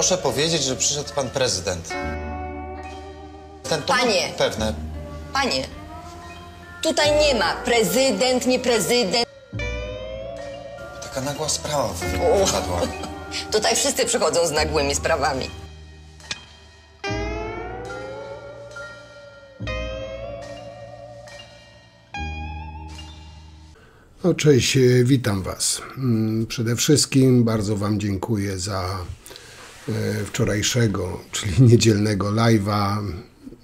Proszę powiedzieć, że przyszedł pan prezydent. Panie! Pewne. Panie, tutaj nie ma prezydent, nie prezydent. Taka nagła sprawa wypadła. Tutaj wszyscy przychodzą z nagłymi sprawami. No, cześć, witam Was. Przede wszystkim bardzo Wam dziękuję za wczorajszego, czyli niedzielnego live'a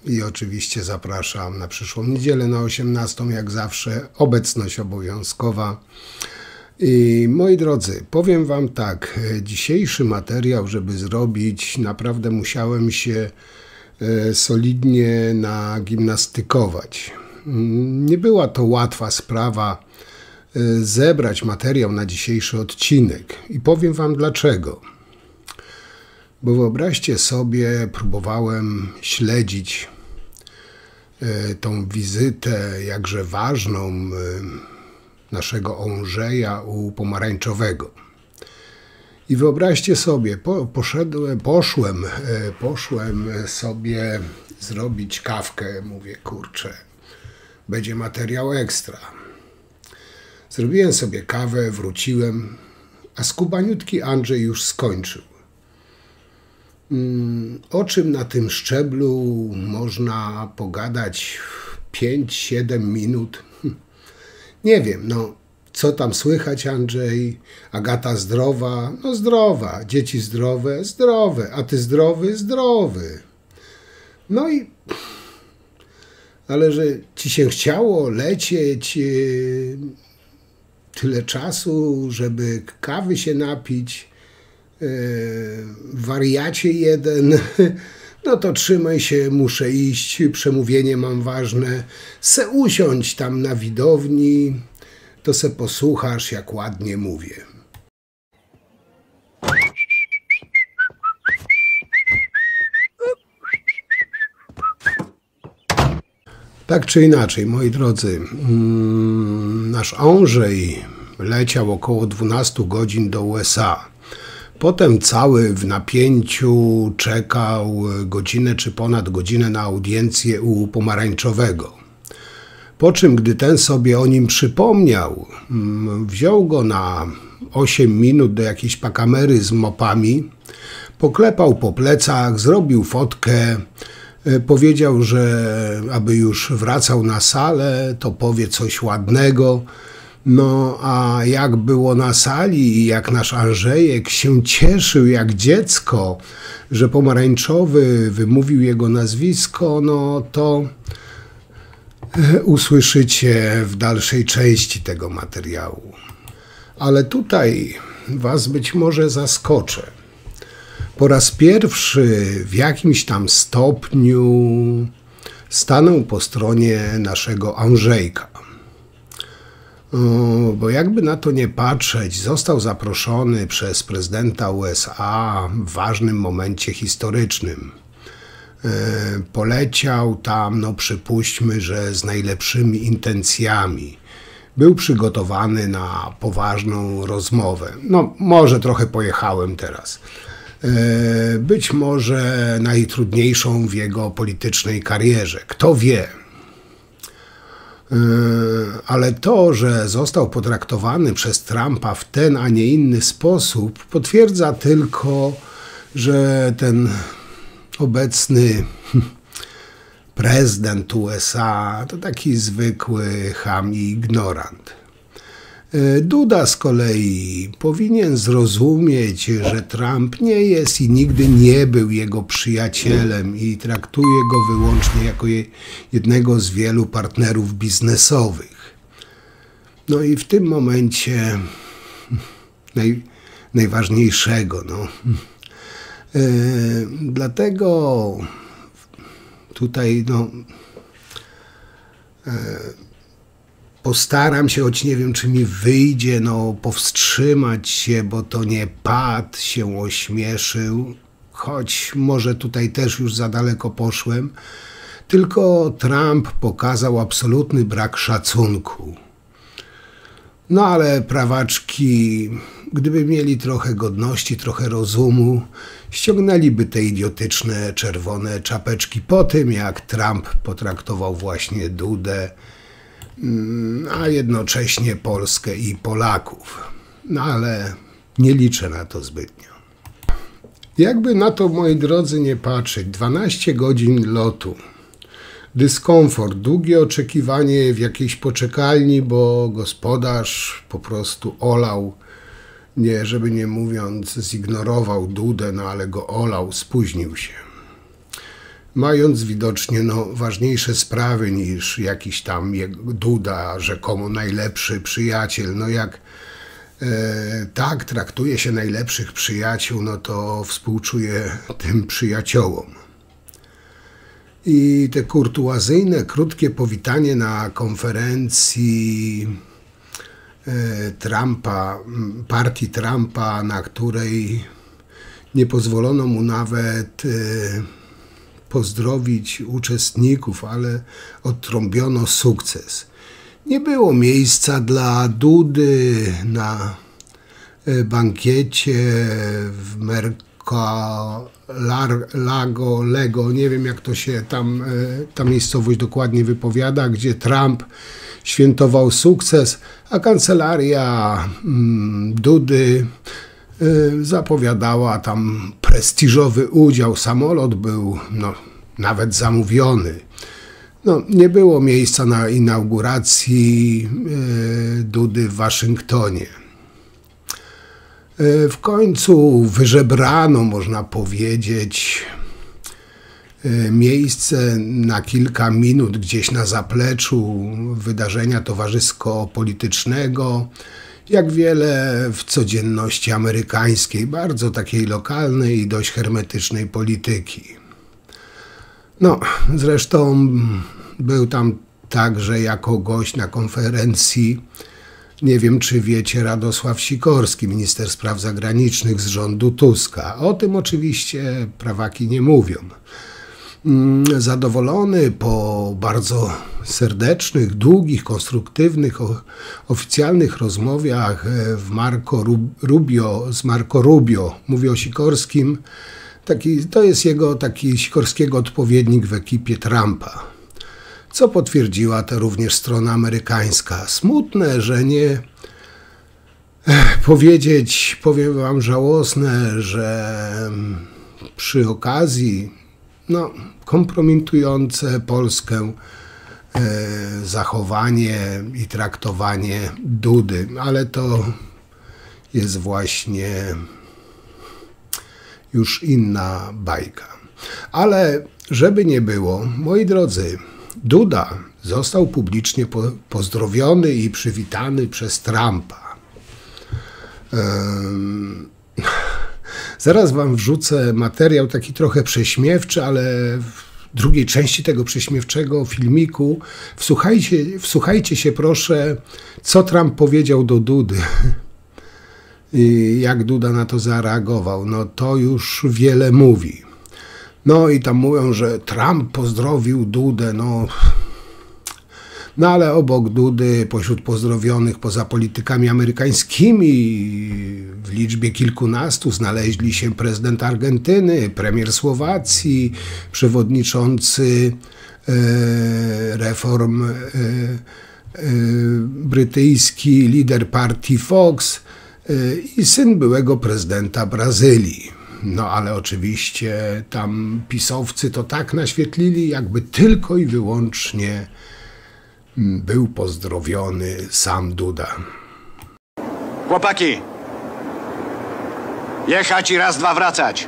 i oczywiście zapraszam na przyszłą niedzielę na 18, jak zawsze, obecność obowiązkowa. I moi drodzy, powiem Wam tak, dzisiejszy materiał, żeby zrobić, naprawdę musiałem się solidnie nagimnastykować. Nie była to łatwa sprawa zebrać materiał na dzisiejszy odcinek i powiem Wam dlaczego. Bo wyobraźcie sobie, próbowałem śledzić tą wizytę jakże ważną naszego Andrzeja u Pomarańczowego. I wyobraźcie sobie, poszłem sobie zrobić kawkę, mówię, kurczę, będzie materiał ekstra. Zrobiłem sobie kawę, wróciłem, a skubaniutki Andrzej już skończył. O czym na tym szczeblu można pogadać 5-7 minut? Nie wiem, no co tam słychać, Andrzej? Agata zdrowa? No zdrowa. Dzieci zdrowe? Zdrowe. A ty zdrowy? Zdrowy. No i... Ale że ci się chciało lecieć tyle czasu, żeby kawy się napić, wariacie jeden, no to trzymaj się, muszę iść, przemówienie mam ważne, se usiądź tam na widowni, to se posłuchasz, jak ładnie mówię. Tak czy inaczej, moi drodzy, nasz Andrzej leciał około 12 godzin do USA. Potem cały w napięciu czekał godzinę czy ponad godzinę na audiencję u Pomarańczowego. Po czym, gdy ten sobie o nim przypomniał, wziął go na 8 minut do jakiejś pakamery z mopami, poklepał po plecach, zrobił fotkę, powiedział, że aby już wracał na salę, to powie coś ładnego. No a jak było na sali i jak nasz Andrzejek się cieszył jak dziecko, że Pomarańczowy wymówił jego nazwisko, no to usłyszycie w dalszej części tego materiału. Ale tutaj Was być może zaskoczę. Po raz pierwszy w jakimś tam stopniu stanął po stronie naszego Andrzejka. Bo jakby na to nie patrzeć, został zaproszony przez prezydenta USA w ważnym momencie historycznym. Poleciał tam, no przypuśćmy, że z najlepszymi intencjami. Był przygotowany na poważną rozmowę. No może trochę pojechałem teraz. Być może najtrudniejszą w jego politycznej karierze. Kto wie? Ale to, że został potraktowany przez Trumpa w ten, a nie inny sposób, potwierdza tylko, że ten obecny prezydent USA to taki zwykły cham i ignorant. Duda z kolei powinien zrozumieć, że Trump nie jest i nigdy nie był jego przyjacielem i traktuje go wyłącznie jako jednego z wielu partnerów biznesowych. No i w tym momencie najważniejszego. No. Dlatego tutaj postaram się, choć nie wiem, czy mi wyjdzie, powstrzymać się, bo to nie Pat się ośmieszył, choć może tutaj też już za daleko poszłem, tylko Trump pokazał absolutny brak szacunku. No ale prawaczki gdyby mieli trochę godności, trochę rozumu, ściągnęliby te idiotyczne czerwone czapeczki po tym, jak Trump potraktował właśnie Dudę, a jednocześnie Polskę i Polaków. No ale nie liczę na to zbytnio. Jakby na to, moi drodzy, nie patrzeć, 12 godzin lotu, dyskomfort, długie oczekiwanie w jakiejś poczekalni, bo gospodarz po prostu olał, nie, żeby nie mówiąc, zignorował Dudę, no ale go olał, spóźnił się. Mając widocznie ważniejsze sprawy niż jakiś tam Duda, rzekomo najlepszy przyjaciel. No jak tak traktuje się najlepszych przyjaciół, no to współczuję tym przyjaciołom. I te kurtuazyjne, krótkie powitanie na konferencji Trumpa, partii Trumpa, na której nie pozwolono mu nawet pozdrowić uczestników, ale odtrąbiono sukces. Nie było miejsca dla Dudy na bankiecie w Lego, nie wiem jak to się tam ta miejscowość dokładnie wypowiada, gdzie Trump świętował sukces, a kancelaria Dudy zapowiadała tam prestiżowy udział. Samolot był nawet zamówiony. Nie było miejsca na inauguracji Dudy w Waszyngtonie. W końcu wyżebrano, można powiedzieć, miejsce na kilka minut gdzieś na zapleczu wydarzenia towarzysko-politycznego, jak wiele w codzienności amerykańskiej, bardzo takiej lokalnej i dość hermetycznej polityki. Zresztą był tam także jako gość na konferencji, nie wiem czy wiecie, Radosław Sikorski, minister spraw zagranicznych z rządu Tuska. O tym oczywiście prawaki nie mówią. Zadowolony po bardzo serdecznych, długich, konstruktywnych, oficjalnych rozmowach z Marco Rubio, mówię o Sikorskim, to jest jego taki Sikorskiego odpowiednik w ekipie Trumpa, co potwierdziła to również strona amerykańska. Smutne, że nie powiem wam żałosne, że przy okazji kompromitujące Polskę zachowanie i traktowanie Dudy, ale to jest właśnie już inna bajka. Ale żeby nie było, moi drodzy, Duda został publicznie pozdrowiony i przywitany przez Trumpa. Zaraz wam wrzucę materiał taki trochę prześmiewczy, ale w drugiej części tego prześmiewczego filmiku wsłuchajcie się proszę, co Trump powiedział do Dudy. I jak Duda na to zareagował, to już wiele mówi. I tam mówią, że Trump pozdrowił Dudę, ale obok Dudy, pośród pozdrowionych poza politykami amerykańskimi w liczbie kilkunastu znaleźli się prezydent Argentyny, premier Słowacji, przewodniczący reform brytyjski, lider partii Fox i syn byłego prezydenta Brazylii. Ale oczywiście tam pisowcy to tak naświetlili, jakby tylko i wyłącznie był pozdrowiony sam Duda. Chłopaki! Jechać i raz, dwa wracać.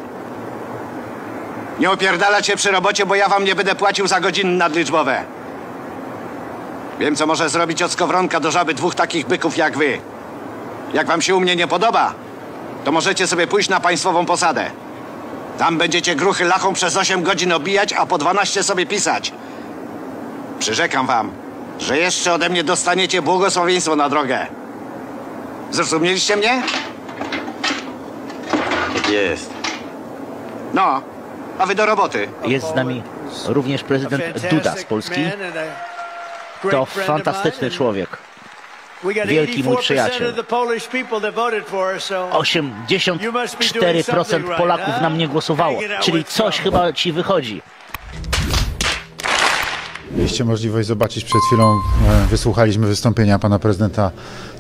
Nie opierdalać się przy robocie, bo ja wam nie będę płacił za godziny nadliczbowe. Wiem, co może zrobić od skowronka do żaby dwóch takich byków jak wy. Jak wam się u mnie nie podoba, to możecie sobie pójść na państwową posadę. Tam będziecie gruchy lachą przez 8 godzin obijać, a po 12 sobie pisać. Przyrzekam wam, że jeszcze ode mnie dostaniecie błogosławieństwo na drogę. Zrozumieliście mnie? Jest. A wy do roboty. Jest z nami również prezydent Duda z Polski. To fantastyczny człowiek. wielki mój przyjaciel. 84% Polaków na mnie głosowało, czyli coś chyba ci wychodzi. Mieliście możliwość zobaczyć przed chwilą, wysłuchaliśmy wystąpienia pana prezydenta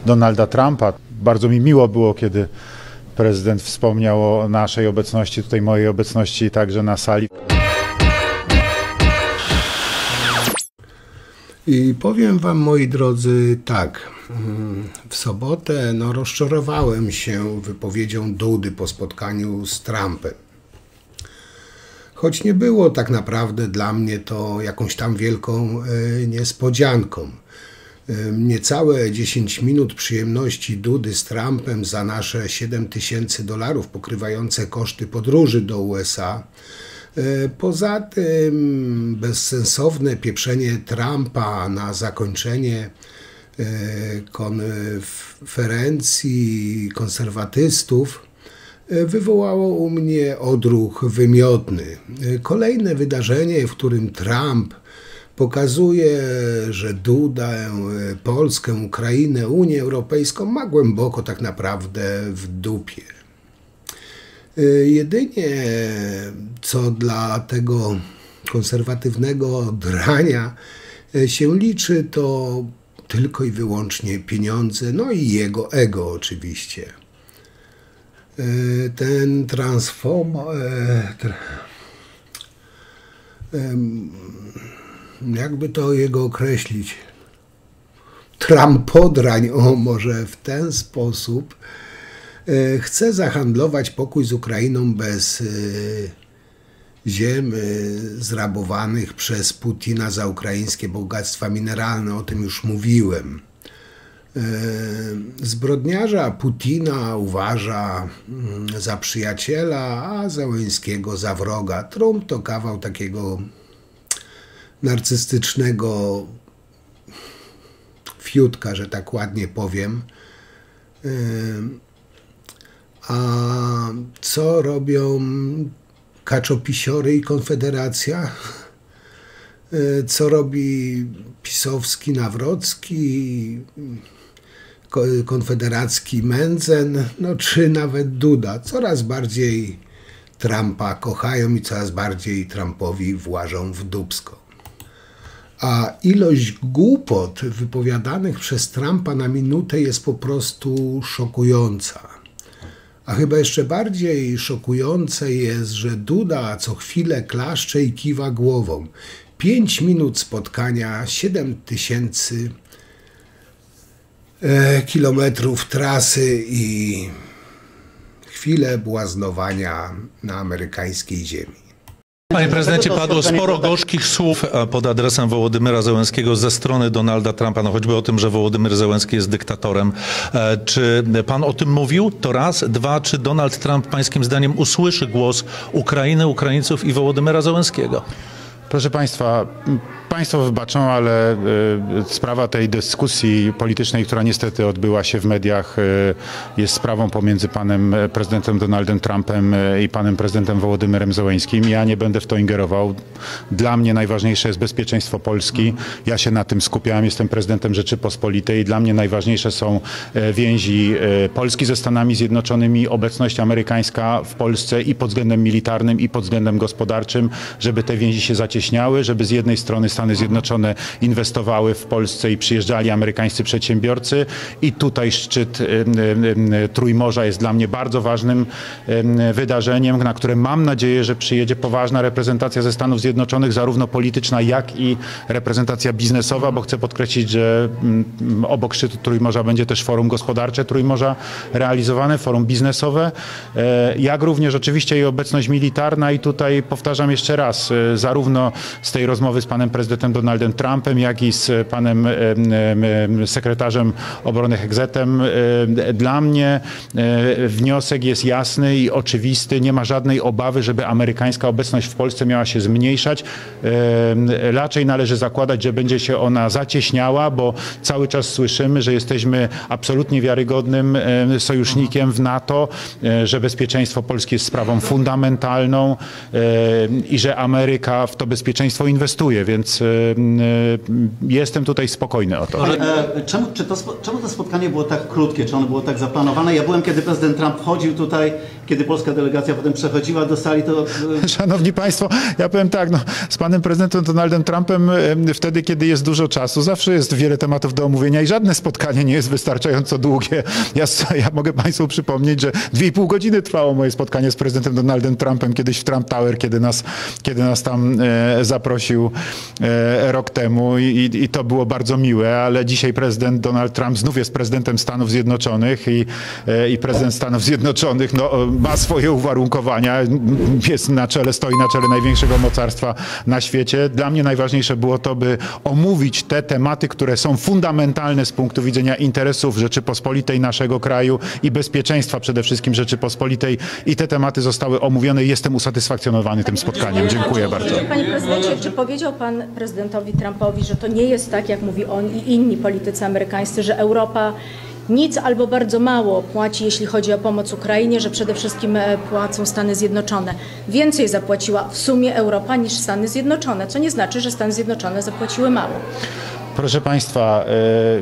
Donalda Trumpa. Bardzo mi miło było, kiedy prezydent wspomniał o naszej obecności, tutaj mojej obecności także na sali. I powiem wam, moi drodzy, tak, w sobotę rozczarowałem się wypowiedzią Dudy po spotkaniu z Trumpem. Choć nie było tak naprawdę dla mnie to jakąś tam wielką niespodzianką. Niecałe 10 minut przyjemności Dudy z Trumpem za nasze $7,000 pokrywające koszty podróży do USA. Poza tym bezsensowne pieprzenie Trumpa na zakończenie konferencji konserwatystów wywołało u mnie odruch wymiotny. Kolejne wydarzenie, w którym Trump pokazuje, że Dudę, Polskę, Ukrainę, Unię Europejską ma głęboko tak naprawdę w dupie. Jedynie co dla tego konserwatywnego drania się liczy, to tylko i wyłącznie pieniądze, no i jego ego oczywiście. Ten jakby to jego określić, Trumpodrań, może w ten sposób, chce zahandlować pokój z Ukrainą bez ziem zrabowanych przez Putina za ukraińskie bogactwa mineralne, o tym już mówiłem. Zbrodniarza Putina uważa za przyjaciela, a Zełenskiego za wroga. Trump to kawał takiego narcystycznego fiutka, że tak ładnie powiem. A co robią kaczopisiory i Konfederacja? Co robi pisowski Nawrocki, konfederacki Mędzen, czy nawet Duda? Coraz bardziej Trumpa kochają i coraz bardziej Trumpowi włażą w dupsko. A ilość głupot wypowiadanych przez Trumpa na minutę jest po prostu szokująca. A chyba jeszcze bardziej szokujące jest, że Duda co chwilę klaszcze i kiwa głową. 5 minut spotkania, 7000 kilometrów trasy i chwilę błaznowania na amerykańskiej ziemi. Panie prezydencie, padło sporo gorzkich słów pod adresem Wołodymyra Zełenskiego ze strony Donalda Trumpa, choćby o tym, że Wołodymyr Zełenski jest dyktatorem. Czy pan o tym mówił? To raz. Dwa, czy Donald Trump pańskim zdaniem usłyszy głos Ukrainy, Ukraińców i Wołodymyra Zełenskiego? Proszę państwa, państwo wybaczą, ale sprawa tej dyskusji politycznej, która niestety odbyła się w mediach, jest sprawą pomiędzy panem prezydentem Donaldem Trumpem i panem prezydentem Wołodymyrem Zełenskim. Ja nie będę w to ingerował. Dla mnie najważniejsze jest bezpieczeństwo Polski. Ja się na tym skupiałem, jestem prezydentem Rzeczypospolitej. Dla mnie najważniejsze są więzi Polski ze Stanami Zjednoczonymi, obecność amerykańska w Polsce i pod względem militarnym, i pod względem gospodarczym, żeby te więzi się zacieśniały, żeby z jednej strony Stany Zjednoczone inwestowały w Polsce i przyjeżdżali amerykańscy przedsiębiorcy, i tutaj szczyt Trójmorza jest dla mnie bardzo ważnym wydarzeniem, na które mam nadzieję, że przyjedzie poważna reprezentacja ze Stanów Zjednoczonych, zarówno polityczna, jak i reprezentacja biznesowa, bo chcę podkreślić, że obok szczytu Trójmorza będzie też forum gospodarcze Trójmorza realizowane, forum biznesowe, jak również oczywiście i obecność militarna, i tutaj powtarzam jeszcze raz, zarówno z tej rozmowy z panem prezydentem Donaldem Trumpem, jak i z panem sekretarzem obrony Hegzetem. Dla mnie wniosek jest jasny i oczywisty. Nie ma żadnej obawy, żeby amerykańska obecność w Polsce miała się zmniejszać. Raczej należy zakładać, że będzie się ona zacieśniała, bo cały czas słyszymy, że jesteśmy absolutnie wiarygodnym sojusznikiem w NATO, że bezpieczeństwo Polski jest sprawą fundamentalną i że Ameryka w to bezpieczeństwo inwestuje, więc jestem tutaj spokojny o to. Czemu to spotkanie było tak krótkie? Czy ono było tak zaplanowane? Ja byłem, kiedy prezydent Trump wchodził tutaj, kiedy polska delegacja potem przechodziła do sali, to... Szanowni Państwo, ja powiem tak, no, z panem prezydentem Donaldem Trumpem wtedy, kiedy jest dużo czasu, zawsze jest wiele tematów do omówienia i żadne spotkanie nie jest wystarczająco długie. Ja mogę Państwu przypomnieć, że 2,5 godziny trwało moje spotkanie z prezydentem Donaldem Trumpem kiedyś w Trump Tower, kiedy nas tam zaprosił rok temu i to było bardzo miłe, ale dzisiaj prezydent Donald Trump znów jest prezydentem Stanów Zjednoczonych i prezydent Stanów Zjednoczonych no, ma swoje uwarunkowania, stoi na czele największego mocarstwa na świecie. Dla mnie najważniejsze było to, by omówić te tematy, które są fundamentalne z punktu widzenia interesów Rzeczypospolitej, naszego kraju i bezpieczeństwa przede wszystkim Rzeczypospolitej i te tematy zostały omówione i jestem usatysfakcjonowany tym spotkaniem. Dziękuję bardzo. Panie prezydencie, czy powiedział pan prezydentowi Trumpowi, że to nie jest tak, jak mówi on i inni politycy amerykańscy, że Europa nic albo bardzo mało płaci, jeśli chodzi o pomoc Ukrainie, że przede wszystkim płacą Stany Zjednoczone. Więcej zapłaciła w sumie Europa niż Stany Zjednoczone, co nie znaczy, że Stany Zjednoczone zapłaciły mało. Proszę Państwa,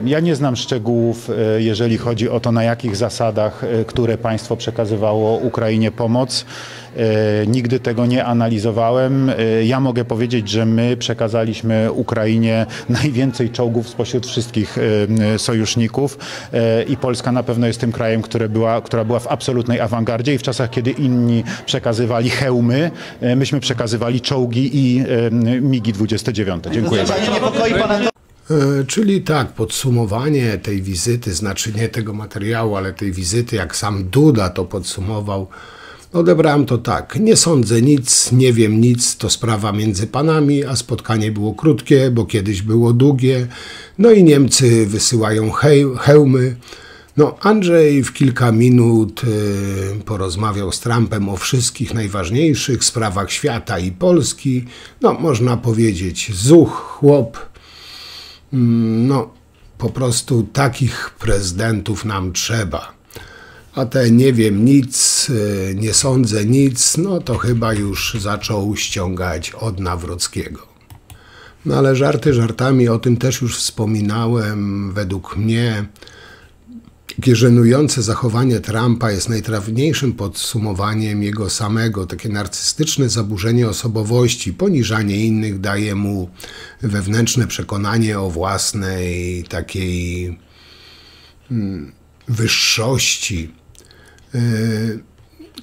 ja nie znam szczegółów, jeżeli chodzi o to, na jakich zasadach, które państwo przekazywało Ukrainie pomoc. Nigdy tego nie analizowałem. Ja mogę powiedzieć, że my przekazaliśmy Ukrainie najwięcej czołgów spośród wszystkich sojuszników i Polska na pewno jest tym krajem, która była w absolutnej awangardzie i w czasach, kiedy inni przekazywali hełmy, myśmy przekazywali czołgi i MiG-29. Dziękuję bardzo. Czyli tak, podsumowanie tej wizyty, znaczy nie tego materiału, ale tej wizyty, jak sam Duda to podsumował, odebrałem to tak. Nie sądzę nic, nie wiem nic, to sprawa między panami, a spotkanie było krótkie, bo kiedyś było długie. No i Niemcy wysyłają hełmy. No, Andrzej w kilka minut porozmawiał z Trumpem o wszystkich najważniejszych sprawach świata i Polski. No, można powiedzieć, zuch, chłop. No, po prostu takich prezydentów nam trzeba. A te nie wiem nic, nie sądzę nic, no to chyba już zaczął ściągać od Nawrockiego. No ale żarty żartami, o tym też już wspominałem. Według mnie takie żenujące zachowanie Trumpa jest najtrafniejszym podsumowaniem jego samego. Takie narcystyczne zaburzenie osobowości, poniżanie innych daje mu wewnętrzne przekonanie o własnej takiej wyższości.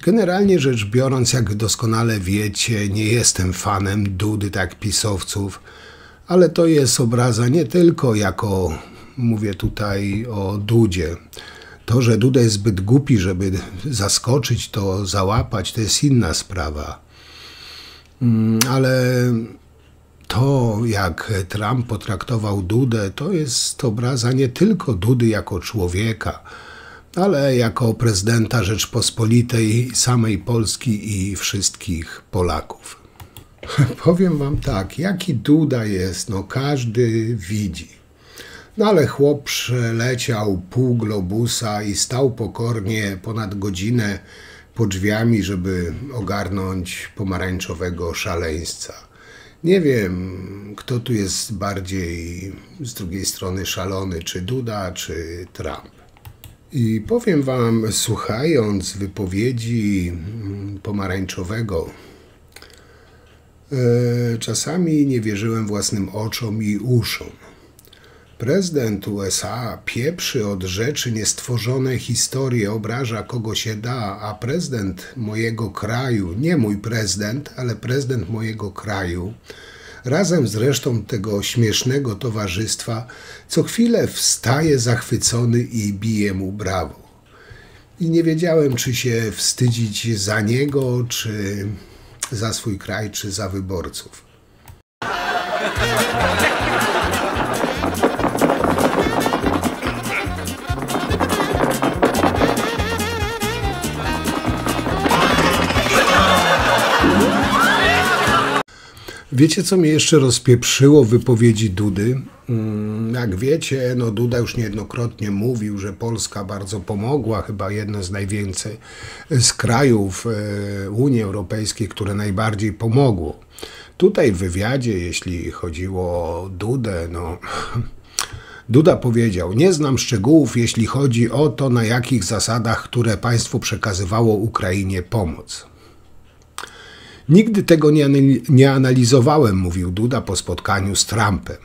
Generalnie rzecz biorąc, jak doskonale wiecie, nie jestem fanem Dudy, tak pisowców, ale to jest obraza nie tylko jako, mówię tutaj o Dudzie. To, że Duda jest zbyt głupi, żeby zaskoczyć, to załapać, to jest inna sprawa. Ale to, jak Trump potraktował Dudę, to jest obraza nie tylko Dudy jako człowieka, ale jako prezydenta Rzeczpospolitej, samej Polski i wszystkich Polaków. Powiem wam tak, jaki Duda jest, no każdy widzi. No ale chłop przeleciał pół globusa i stał pokornie ponad godzinę pod drzwiami, żeby ogarnąć pomarańczowego szaleńca. Nie wiem, kto tu jest bardziej z drugiej strony szalony, czy Duda, czy Trump. I powiem wam, słuchając wypowiedzi pomarańczowego, czasami nie wierzyłem własnym oczom i uszom. Prezydent USA pieprzy od rzeczy niestworzone historie, obraża kogo się da, a prezydent mojego kraju, nie mój prezydent, ale prezydent mojego kraju, razem z resztą tego śmiesznego towarzystwa, co chwilę wstaje zachwycony i bije mu brawo. I nie wiedziałem, czy się wstydzić za niego, czy za swój kraj, czy za wyborców. Wiecie, co mnie jeszcze rozpieprzyło w wypowiedzi Dudy? Jak wiecie, no Duda już niejednokrotnie mówił, że Polska bardzo pomogła, chyba jedno z najwięcej z krajów Unii Europejskiej, które najbardziej pomogło. Tutaj w wywiadzie, jeśli chodziło o Dudę, no... Duda powiedział, nie znam szczegółów, jeśli chodzi o to, na jakich zasadach, które państwo przekazywało Ukrainie pomoc. Nigdy tego nie analizowałem, mówił Duda po spotkaniu z Trumpem.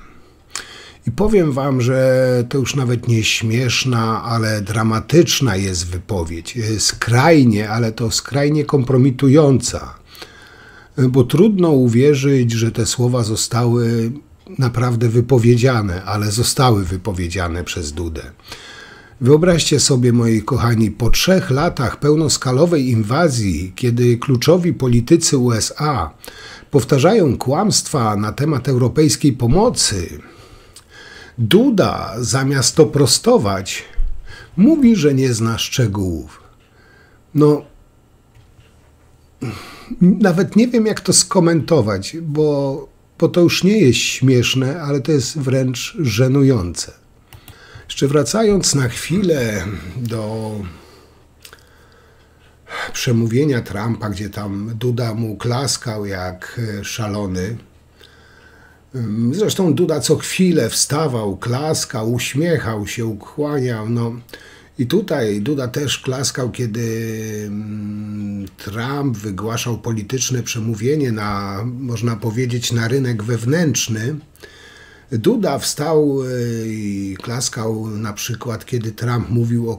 I powiem wam, że to już nawet nie śmieszna, ale dramatyczna jest wypowiedź. Skrajnie, ale to skrajnie kompromitująca. Bo trudno uwierzyć, że te słowa zostały naprawdę wypowiedziane, ale zostały wypowiedziane przez Dudę. Wyobraźcie sobie, moi kochani, po 3 latach pełnoskalowej inwazji, kiedy kluczowi politycy USA powtarzają kłamstwa na temat europejskiej pomocy, Duda, zamiast to prostować, mówi, że nie zna szczegółów. No, nawet nie wiem, jak to skomentować, bo to już nie jest śmieszne, ale to jest wręcz żenujące. Jeszcze wracając na chwilę do przemówienia Trumpa, gdzie tam Duda mu klaskał jak szalony. Zresztą Duda co chwilę wstawał, klaskał, uśmiechał się, ukłaniał. No. I tutaj Duda też klaskał, kiedy Trump wygłaszał polityczne przemówienie na, można powiedzieć, na rynek wewnętrzny. Duda wstał i klaskał na przykład, kiedy Trump mówił o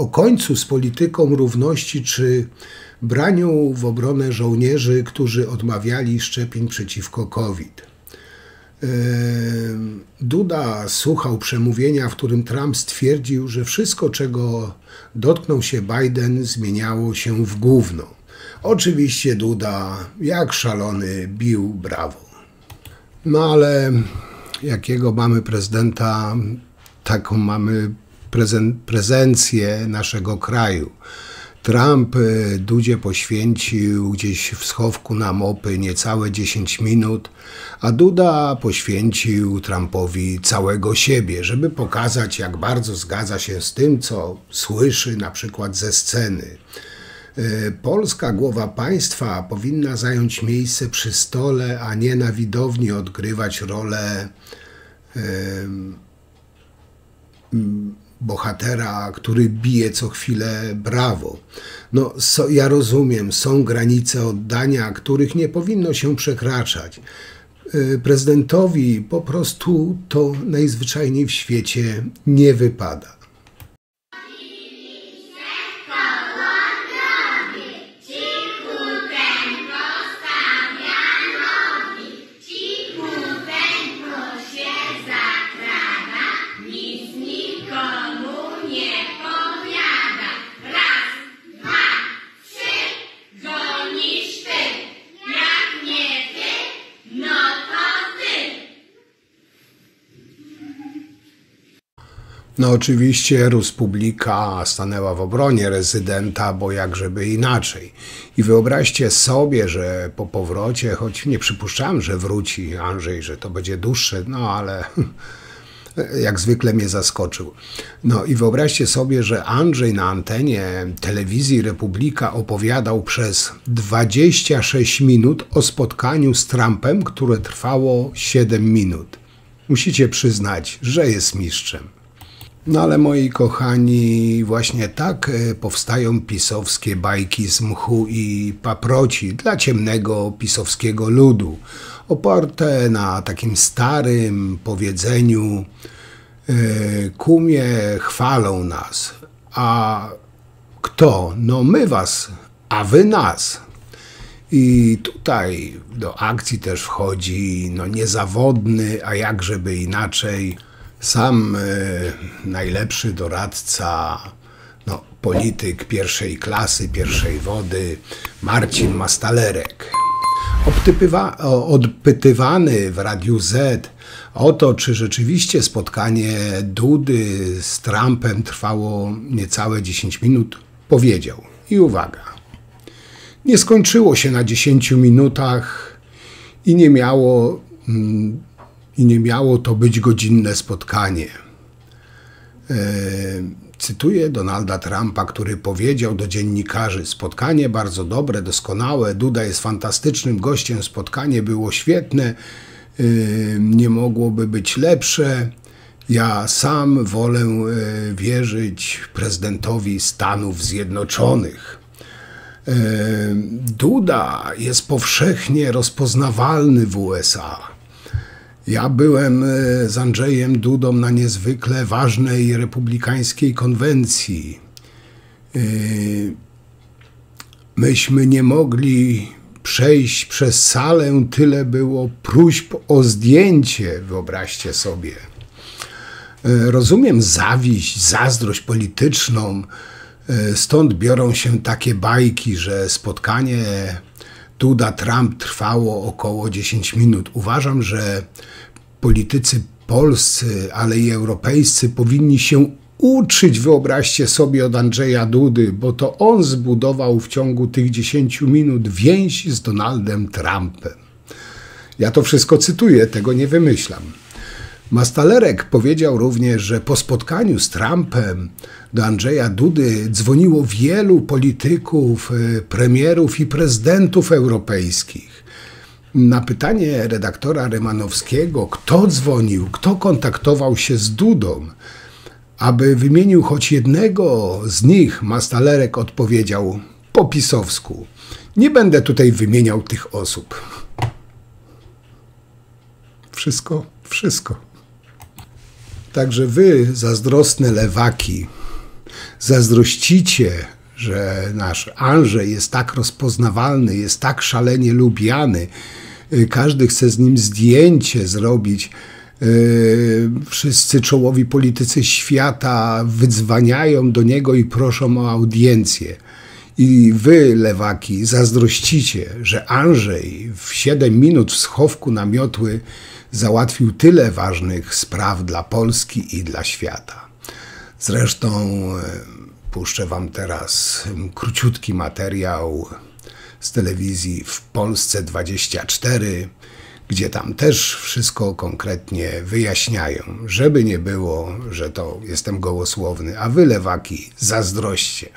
końcu z polityką równości czy braniu w obronę żołnierzy, którzy odmawiali szczepień przeciwko COVID. Duda słuchał przemówienia, w którym Trump stwierdził, że wszystko, czego dotknął się Biden, zmieniało się w gówno. Oczywiście Duda, jak szalony, bił brawo. No ale jakiego mamy prezydenta, taką mamy prezencję naszego kraju. Trump Dudzie poświęcił gdzieś w schowku na mopy niecałe 10 minut, a Duda poświęcił Trumpowi całego siebie, żeby pokazać, jak bardzo zgadza się z tym, co słyszy na przykład ze sceny. Polska głowa państwa powinna zająć miejsce przy stole, a nie na widowni odgrywać rolę bohatera, który bije co chwilę brawo. No, ja rozumiem, są granice oddania, których nie powinno się przekraczać. Prezydentowi po prostu to najzwyczajniej w świecie nie wypada. No oczywiście Republika stanęła w obronie rezydenta, bo jakżeby inaczej. I wyobraźcie sobie, że po powrocie, choć nie przypuszczałem, że wróci Andrzej, że to będzie dłuższe, no ale jak zwykle mnie zaskoczył. No i wyobraźcie sobie, że Andrzej na antenie telewizji Republika opowiadał przez 26 minut o spotkaniu z Trumpem, które trwało 7 minut. Musicie przyznać, że jest mistrzem. No ale moi kochani, właśnie tak powstają pisowskie bajki z mchu i paproci dla ciemnego pisowskiego ludu, oparte na takim starym powiedzeniu kumie chwalą nas, a kto? No my was, a wy nas. I tutaj do akcji też wchodzi no niezawodny, a jakżeby inaczej, sam najlepszy doradca, no, polityk pierwszej klasy, pierwszej wody, Marcin Mastalerek. Odpytywany w Radiu Z o to, czy rzeczywiście spotkanie Dudy z Trumpem trwało niecałe 10 minut, powiedział, i uwaga, nie skończyło się na 10 minutach i nie miało to być godzinne spotkanie. Cytuję Donalda Trumpa, który powiedział do dziennikarzy: spotkanie bardzo dobre, doskonałe, Duda jest fantastycznym gościem, spotkanie było świetne, nie mogłoby być lepsze. Ja sam wolę wierzyć prezydentowi Stanów Zjednoczonych. Duda jest powszechnie rozpoznawalny w USA. Ja byłem z Andrzejem Dudą na niezwykle ważnej republikańskiej konwencji. Myśmy nie mogli przejść przez salę, tyle było próśb o zdjęcie, wyobraźcie sobie. Rozumiem zawiść, zazdrość polityczną, stąd biorą się takie bajki, że spotkanie Duda-Trump trwało około 10 minut. Uważam, że politycy polscy, ale i europejscy powinni się uczyć, wyobraźcie sobie, od Andrzeja Dudy, bo to on zbudował w ciągu tych 10 minut więź z Donaldem Trumpem. Ja to wszystko cytuję, tego nie wymyślam. Mastalerek powiedział również, że po spotkaniu z Trumpem do Andrzeja Dudy dzwoniło wielu polityków, premierów i prezydentów europejskich. Na pytanie redaktora Rymanowskiego, kto dzwonił, kto kontaktował się z Dudą, aby wymienił choć jednego z nich, Mastalerek odpowiedział po pisowsku: nie będę tutaj wymieniał tych osób. Wszystko. Także wy, zazdrosne lewaki, zazdrościcie, że nasz Andrzej jest tak rozpoznawalny, jest tak szalenie lubiany, każdy chce z nim zdjęcie zrobić. Wszyscy czołowi politycy świata wydzwaniają do niego i proszą o audiencję. I wy, lewaki, zazdrościcie, że Andrzej w 7 minut w schowku na miotły załatwił tyle ważnych spraw dla Polski i dla świata. Zresztą puszczę wam teraz króciutki materiał z telewizji w Polsce 24, gdzie tam też wszystko konkretnie wyjaśniają, żeby nie było, że to jestem gołosłowny, a wy, lewaki, zazdroście.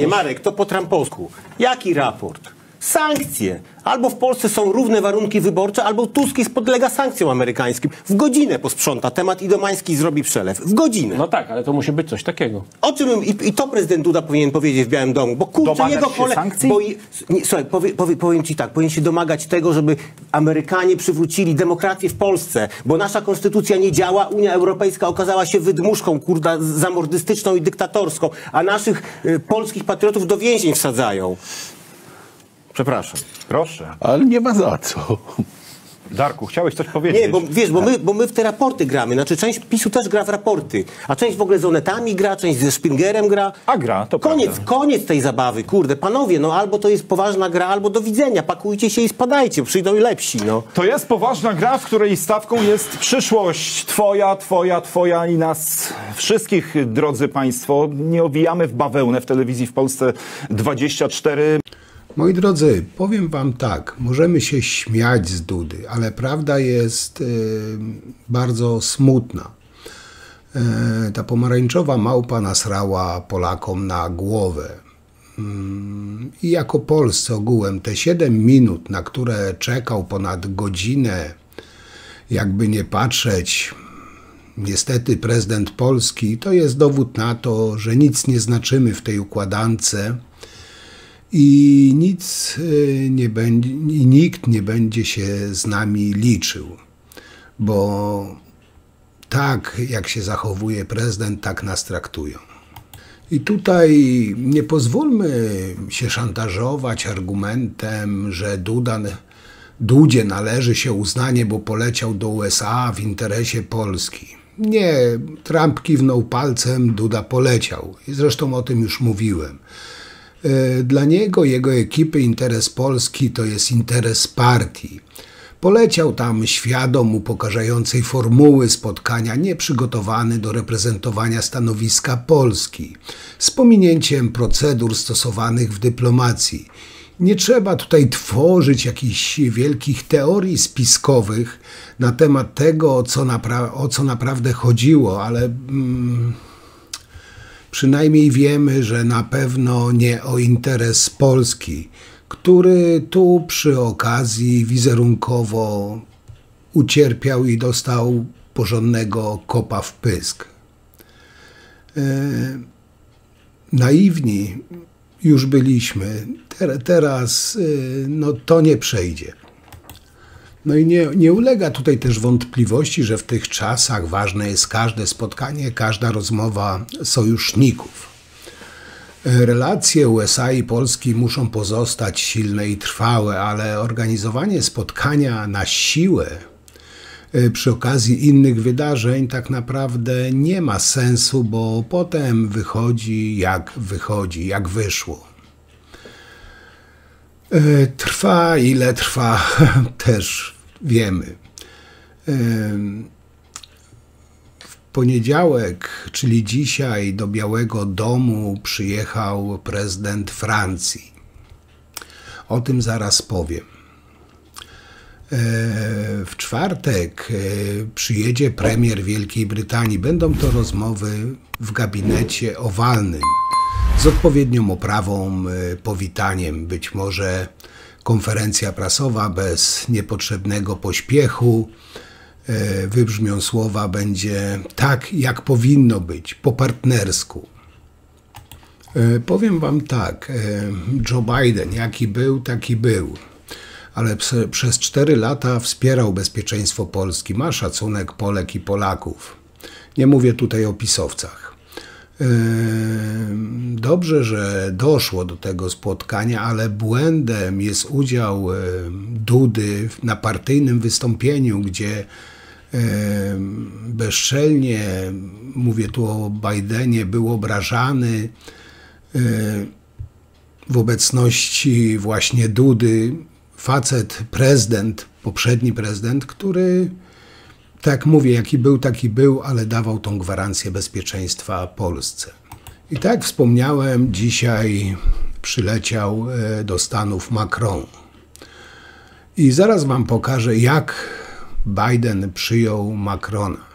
Marek, to po trampowsku. Jaki raport? Sankcje. Albo w Polsce są równe warunki wyborcze, albo Tusk podlega sankcjom amerykańskim. W godzinę posprząta temat i Domański zrobi przelew. W godzinę. No tak, ale to musi być coś takiego. O czym i to prezydent Duda powinien powiedzieć w Białym Domu, bo kurczę, jego sankcji? Słuchaj, powiem ci tak, powinien się domagać tego, żeby Amerykanie przywrócili demokrację w Polsce, bo nasza konstytucja nie działa, Unia Europejska okazała się wydmuszką, kurda, zamordystyczną i dyktatorską, a naszych polskich patriotów do więzień wsadzają. Przepraszam. Proszę. Ale nie ma za co. Darku, chciałeś coś powiedzieć? Nie, bo wiesz, bo my w te raporty gramy. Znaczy część PiS-u też gra w raporty, a część w ogóle z Onetami gra, część ze Springerem gra. A gra, to koniec tej zabawy, kurde. Panowie, no albo to jest poważna gra, albo do widzenia. Pakujcie się i spadajcie, przyjdą i lepsi, no. To jest poważna gra, w której stawką jest przyszłość twoja i nas wszystkich, drodzy państwo. Nie owijamy w bawełnę w telewizji w Polsce 24. Moi drodzy, powiem wam tak, możemy się śmiać z Dudy, ale prawda jest bardzo smutna. Ta pomarańczowa małpa nasrała Polakom na głowę. I jako Polsce ogółem te 7 minut, na które czekał ponad godzinę, jakby nie patrzeć, niestety prezydent Polski, to jest dowód na to, że nic nie znaczymy w tej układance, i nikt nie będzie się z nami liczył, bo tak jak się zachowuje prezydent, tak nas traktują. I tutaj nie pozwólmy się szantażować argumentem, że Dudzie należy się uznanie, bo poleciał do USA w interesie Polski. Nie, Trump kiwnął palcem, Duda poleciał. I zresztą o tym już mówiłem. Dla niego, jego ekipy, interes Polski to jest interes partii. Poleciał tam świadom upokarzającej formuły spotkania, nieprzygotowany do reprezentowania stanowiska Polski, z pominięciem procedur stosowanych w dyplomacji. Nie trzeba tutaj tworzyć jakichś wielkich teorii spiskowych na temat tego, o co naprawdę chodziło, ale Przynajmniej wiemy, że na pewno nie o interes Polski, który tu przy okazji wizerunkowo ucierpiał i dostał porządnego kopa w pysk. Naiwni już byliśmy, teraz no, to nie przejdzie. No i nie ulega tutaj też wątpliwości, że w tych czasach ważne jest każde spotkanie, każda rozmowa sojuszników. Relacje USA i Polski muszą pozostać silne i trwałe, ale organizowanie spotkania na siłę przy okazji innych wydarzeń tak naprawdę nie ma sensu, bo potem wychodzi, jak wyszło. Trwa ile trwa, też wiemy. W poniedziałek, czyli dzisiaj, do Białego Domu przyjechał prezydent Francji. O tym zaraz powiem. W czwartek przyjedzie premier Wielkiej Brytanii. Będą to rozmowy w gabinecie owalnym z odpowiednią oprawą, powitaniem. Być może konferencja prasowa bez niepotrzebnego pośpiechu. Wybrzmią słowa, będzie tak, jak powinno być, po partnersku. Powiem wam tak, Joe Biden, jaki był, taki był. Ale przez 4 lata wspierał bezpieczeństwo Polski. Ma szacunek Polek i Polaków. Nie mówię tutaj o pisowcach. Dobrze, że doszło do tego spotkania, ale błędem jest udział Dudy na partyjnym wystąpieniu, gdzie bezczelnie, mówię tu o Bidenie, był obrażany w obecności właśnie Dudy. Facet, prezydent, poprzedni prezydent, który, tak mówię, jaki był, taki był, ale dawał tą gwarancję bezpieczeństwa Polsce. I tak wspomniałem, dzisiaj przyleciał do Stanów Macron. I zaraz wam pokażę, jak Biden przyjął Macrona.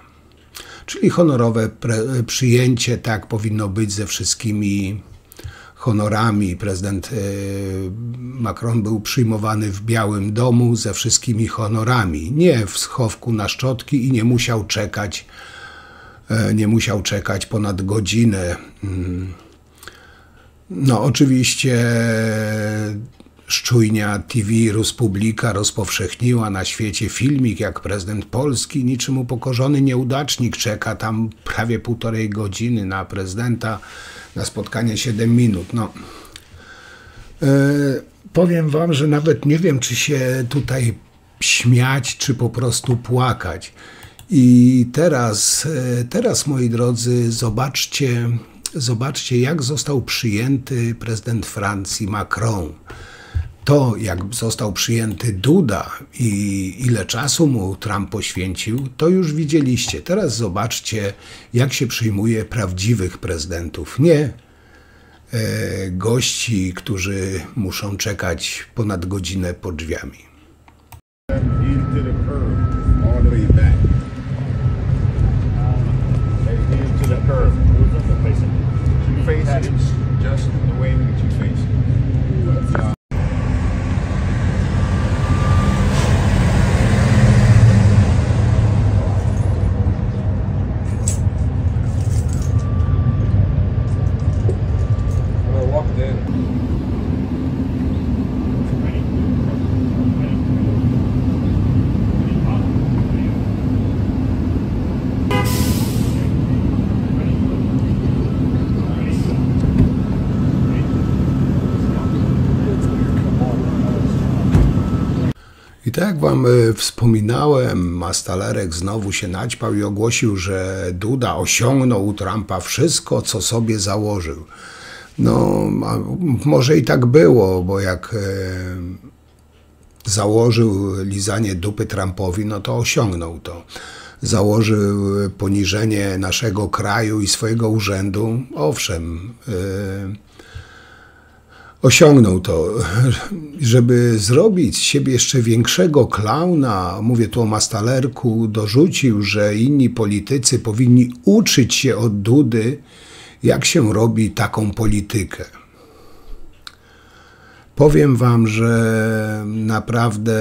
Czyli honorowe przyjęcie, tak powinno być ze wszystkimi honorami. Prezydent Macron był przyjmowany w Białym Domu ze wszystkimi honorami. Nie w schowku na szczotki i nie musiał czekać ponad godzinę. No oczywiście szczujnia TV Ruspublika rozpowszechniła na świecie filmik, jak prezydent Polski, niczym upokorzony nieudacznik, czeka tam prawie 1,5 godziny na prezydenta, na spotkanie 7 minut. No. Powiem wam, że nawet nie wiem, czy się tutaj śmiać, czy po prostu płakać. I teraz, moi drodzy, zobaczcie, jak został przyjęty prezydent Francji Macron. To, jak został przyjęty Duda i ile czasu mu Trump poświęcił, to już widzieliście. Teraz zobaczcie, jak się przyjmuje prawdziwych prezydentów. Nie gości, którzy muszą czekać ponad godzinę pod drzwiami. I tak jak wam wspominałem, Mastalerek znowu się naćpał i ogłosił, że Duda osiągnął u Trumpa wszystko, co sobie założył. No, może i tak było, bo jak założył lizanie dupy Trumpowi, no to osiągnął to. Założył poniżenie naszego kraju i swojego urzędu, owszem, osiągnął to. Żeby zrobić z siebie jeszcze większego klauna, mówię tu o Mastalerku, dorzucił, że inni politycy powinni uczyć się od Dudy jak się robi taką politykę. Powiem wam, że naprawdę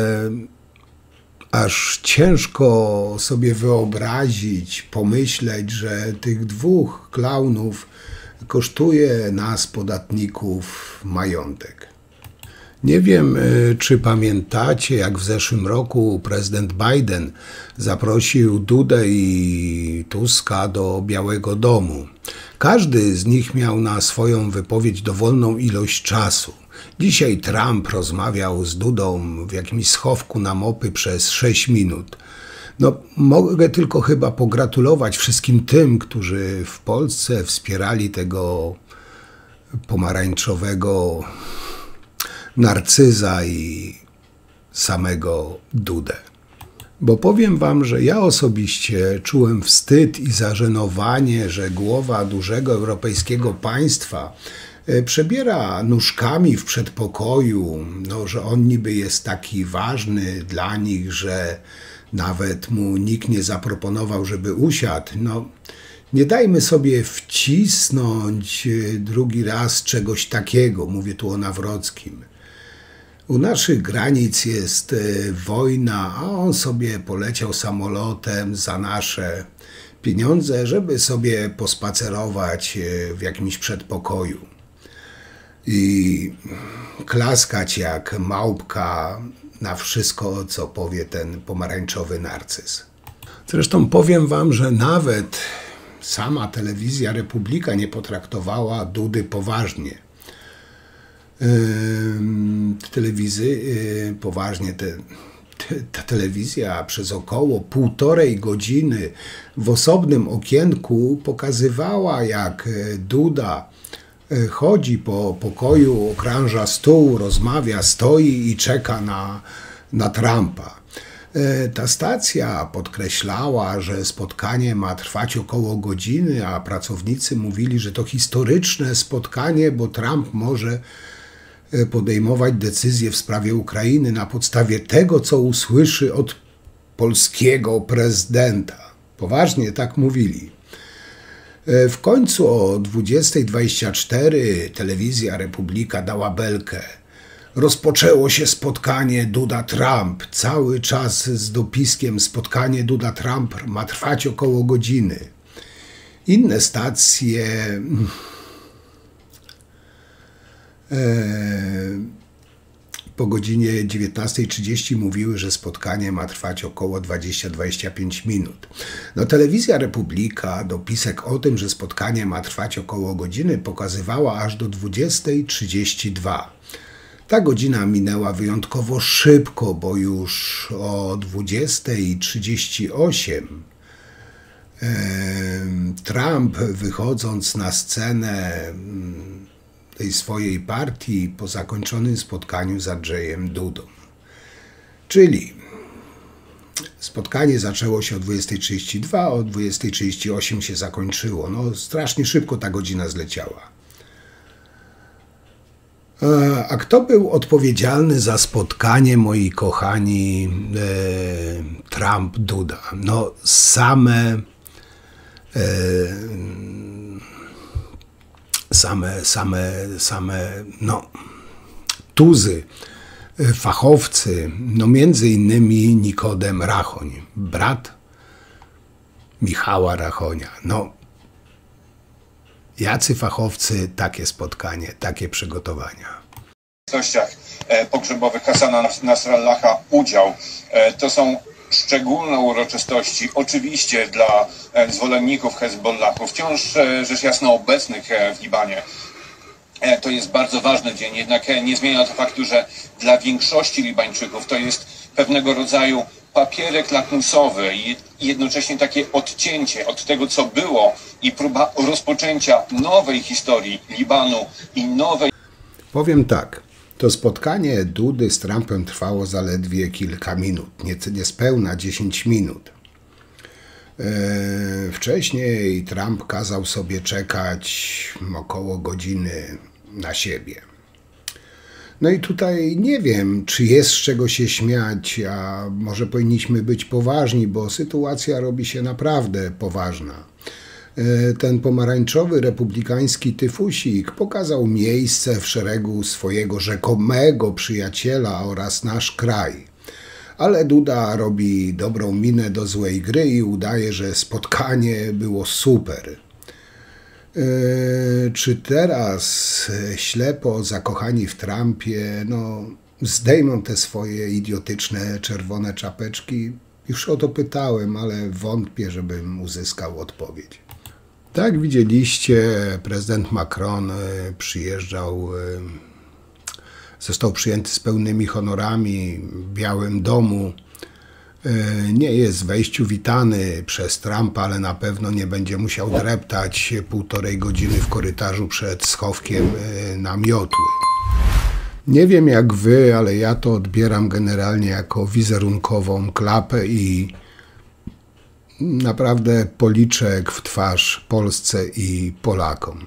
aż ciężko sobie wyobrazić, pomyśleć, że tych dwóch klaunów kosztuje nas, podatników, majątek. Nie wiem, czy pamiętacie, jak w zeszłym roku prezydent Biden zaprosił Dudę i Tuska do Białego Domu. Każdy z nich miał na swoją wypowiedź dowolną ilość czasu. Dzisiaj Trump rozmawiał z Dudą w jakimś schowku na mopy przez 6 minut. No, mogę tylko chyba pogratulować wszystkim tym, którzy w Polsce wspierali tego pomarańczowego narcyza i samego Dudę. Bo powiem wam, że ja osobiście czułem wstyd i zażenowanie, że głowa dużego europejskiego państwa przebiera nóżkami w przedpokoju, no, że on niby jest taki ważny dla nich, że nawet mu nikt nie zaproponował, żeby usiadł. No, nie dajmy sobie wcisnąć drugi raz czegoś takiego, mówię tu o Nawrockim. U naszych granic jest wojna, a on sobie poleciał samolotem za nasze pieniądze, żeby sobie pospacerować w jakimś przedpokoju i klaskać jak małpka na wszystko, co powie ten pomarańczowy narcyz. Zresztą powiem wam, że nawet sama telewizja Republika nie potraktowała Dudy poważnie. Ta telewizja przez około 1,5 godziny w osobnym okienku pokazywała, jak Duda chodzi po pokoju, okrąża stół, rozmawia, stoi i czeka na Trumpa. Ta stacja podkreślała, że spotkanie ma trwać około godziny, a pracownicy mówili, że to historyczne spotkanie, bo Trump może podejmować decyzje w sprawie Ukrainy na podstawie tego, co usłyszy od polskiego prezydenta. Poważnie tak mówili. W końcu o 20:24 telewizja Republika dała belkę. Rozpoczęło się spotkanie Duda-Trump. Cały czas z dopiskiem spotkanie Duda-Trump ma trwać około godziny. Inne stacje po godzinie 19:30 mówiły, że spotkanie ma trwać około 20-25 minut. No, telewizja Republika dopisek o tym, że spotkanie ma trwać około godziny, pokazywała aż do 20:32. Ta godzina minęła wyjątkowo szybko, bo już o 20:38 Trump, wychodząc na scenę tej swojej partii po zakończonym spotkaniu z Andrzejem Dudą. Czyli spotkanie zaczęło się o 20:32, o 20:38 się zakończyło. No, strasznie szybko ta godzina zleciała. A kto był odpowiedzialny za spotkanie, moi kochani, Trump-Duda? No, same tuzy, fachowcy, no między innymi Nikodem Rachoń, brat Michała Rachonia. No, jacy fachowcy, takie spotkanie, takie przygotowania. W uroczystościach pogrzebowych Hasana Nasrallaha udział. To są szczególne uroczystości, oczywiście dla zwolenników Hezbollahu, wciąż rzecz jasna obecnych w Libanie. To jest bardzo ważny dzień, jednak nie zmienia to faktu, że dla większości Libańczyków to jest pewnego rodzaju papierek lakmusowy i jednocześnie takie odcięcie od tego, co było i próba rozpoczęcia nowej historii Libanu i nowej... Powiem tak, to spotkanie Dudy z Trumpem trwało zaledwie kilka minut, niespełna 10 minut. Wcześniej Trump kazał sobie czekać około godziny na siebie. No i tutaj nie wiem, czy jest z czego się śmiać, a może powinniśmy być poważni, bo sytuacja robi się naprawdę poważna. Ten pomarańczowy republikański tyfusik pokazał miejsce w szeregu swojego rzekomego przyjaciela oraz nasz kraj. Ale Duda robi dobrą minę do złej gry i udaje, że spotkanie było super. Czy teraz ślepo zakochani w Trumpie zdejmą te swoje idiotyczne czerwone czapeczki? Już o to pytałem, ale wątpię, żebym uzyskał odpowiedź. Tak widzieliście, prezydent Macron przyjeżdżał, został przyjęty z pełnymi honorami w Białym Domu. Nie jest w wejściu witany przez Trumpa, ale na pewno nie będzie musiał dreptać 1,5 godziny w korytarzu przed schowkiem na miotły. Nie wiem jak wy, ale ja to odbieram generalnie jako wizerunkową klapę i naprawdę policzek w twarz Polsce i Polakom.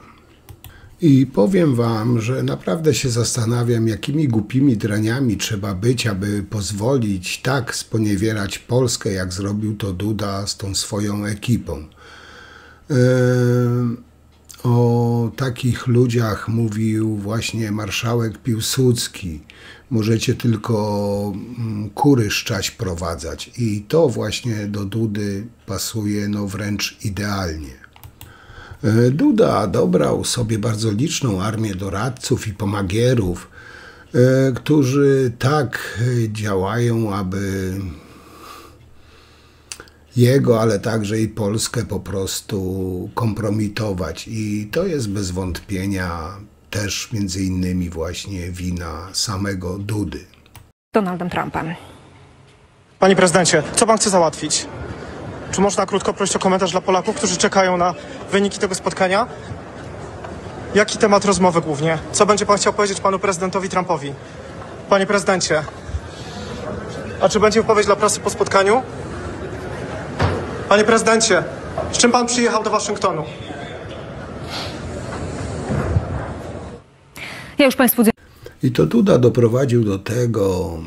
I powiem wam, że naprawdę się zastanawiam, jakimi głupimi draniami trzeba być, aby pozwolić tak sponiewierać Polskę, jak zrobił to Duda z tą swoją ekipą. O takich ludziach mówił właśnie marszałek Piłsudski. Możecie tylko kury szczać prowadzać. I to właśnie do Dudy pasuje wręcz idealnie. Duda dobrał sobie bardzo liczną armię doradców i pomagierów, którzy tak działają, aby jego, ale także i Polskę po prostu kompromitować. I to jest bez wątpienia też między innymi właśnie wina samego Dudy. Donaldem Trumpem. Panie prezydencie, co pan chce załatwić? Czy można krótko prosić o komentarz dla Polaków, którzy czekają na wyniki tego spotkania? Jaki temat rozmowy głównie? Co będzie pan chciał powiedzieć panu prezydentowi Trumpowi? Panie prezydencie, a czy będzie wypowiedź dla prasy po spotkaniu? Panie prezydencie, z czym pan przyjechał do Waszyngtonu? Ja już państwu... I to Duda doprowadził do tego,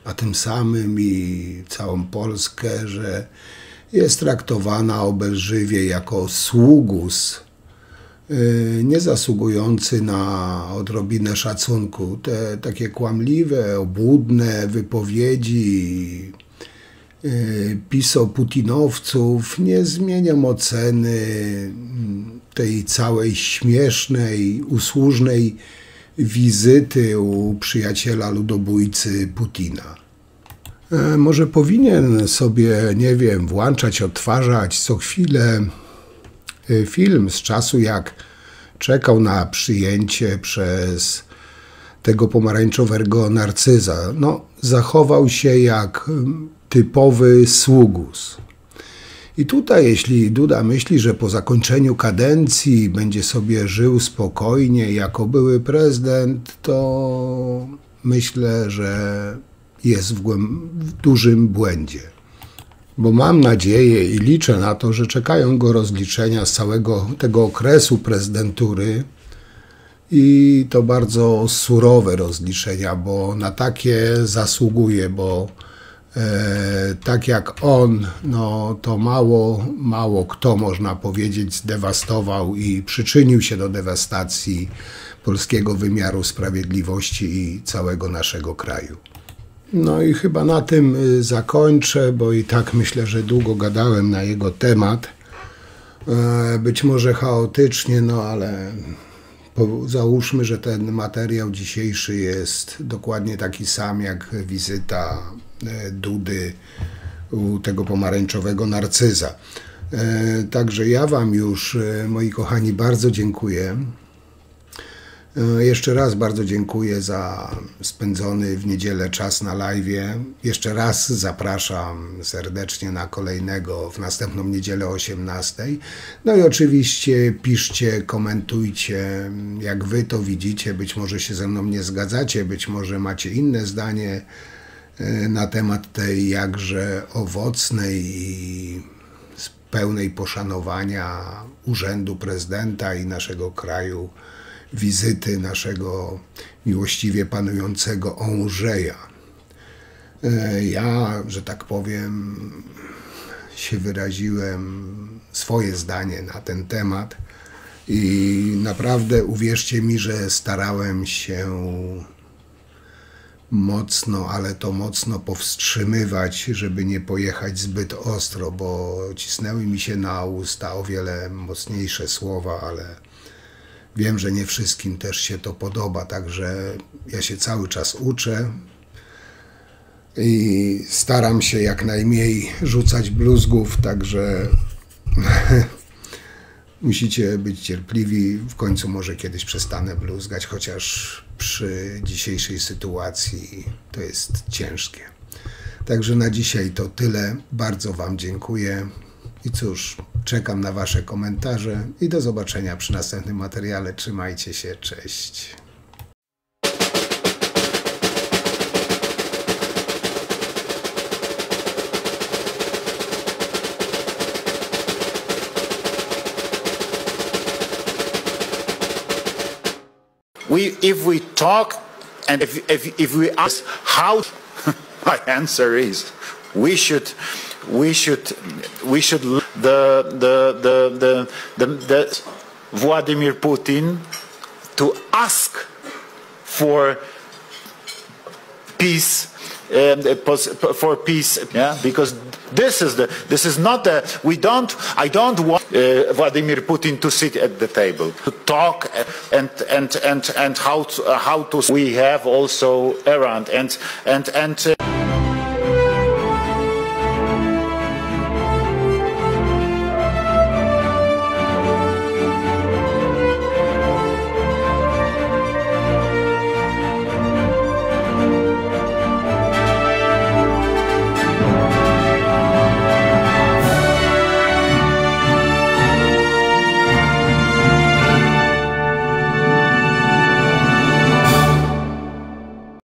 a tym samym i całą Polskę, że jest traktowana obelżywie jako sługus, nie zasługujący na odrobinę szacunku. Te takie kłamliwe, obłudne wypowiedzi piso-putinowców nie zmienią oceny tej całej śmiesznej, usłużnej wizyty u przyjaciela ludobójcy Putina. Może powinien sobie, nie wiem, włączać, odtwarzać co chwilę film z czasu, jak czekał na przyjęcie przez tego pomarańczowego narcyza. Zachował się jak typowy sługus. I tutaj, jeśli Duda myśli, że po zakończeniu kadencji będzie sobie żył spokojnie jako były prezydent, to myślę, że jest w dużym błędzie. Bo mam nadzieję i liczę na to, że czekają go rozliczenia z całego tego okresu prezydentury i to bardzo surowe rozliczenia, bo na takie zasługuje, bo tak jak on, to mało kto, można powiedzieć, zdewastował i przyczynił się do dewastacji polskiego wymiaru sprawiedliwości i całego naszego kraju. I chyba na tym zakończę, bo i tak myślę, że długo gadałem na jego temat. Być może chaotycznie, ale załóżmy, że ten materiał dzisiejszy jest dokładnie taki sam jak wizyta Dudy u tego pomarańczowego narcyza. Także ja wam już, moi kochani, bardzo dziękuję. Jeszcze raz bardzo dziękuję za spędzony w niedzielę czas na live'ie. Jeszcze raz zapraszam serdecznie na kolejnego w następną niedzielę o 18. I oczywiście piszcie, komentujcie, jak wy to widzicie. Być może się ze mną nie zgadzacie, być może macie inne zdanie na temat tej jakże owocnej i pełnej poszanowania urzędu prezydenta i naszego kraju wizyty naszego miłościwie panującego Andrzeja. Ja, że tak powiem, się wyraziłem swoje zdanie na ten temat i naprawdę uwierzcie mi, że starałem się mocno, ale to mocno powstrzymywać, żeby nie pojechać zbyt ostro, bo cisnęły mi się na usta o wiele mocniejsze słowa, ale wiem, że nie wszystkim też się to podoba, także ja się cały czas uczę i staram się jak najmniej rzucać bluzgów, także musicie być cierpliwi, w końcu może kiedyś przestanę bluzgać, chociaż przy dzisiejszej sytuacji to jest ciężkie. Także na dzisiaj to tyle, bardzo Wam dziękuję i cóż, czekam na Wasze komentarze i do zobaczenia przy następnym materiale. Trzymajcie się, cześć. If we talk and if we ask how, my answer is we should the Vladimir Putin to ask for peace. For peace, yeah, because this is not a I don't want Vladimir Putin to sit at the table to talk and how to we have also Iran and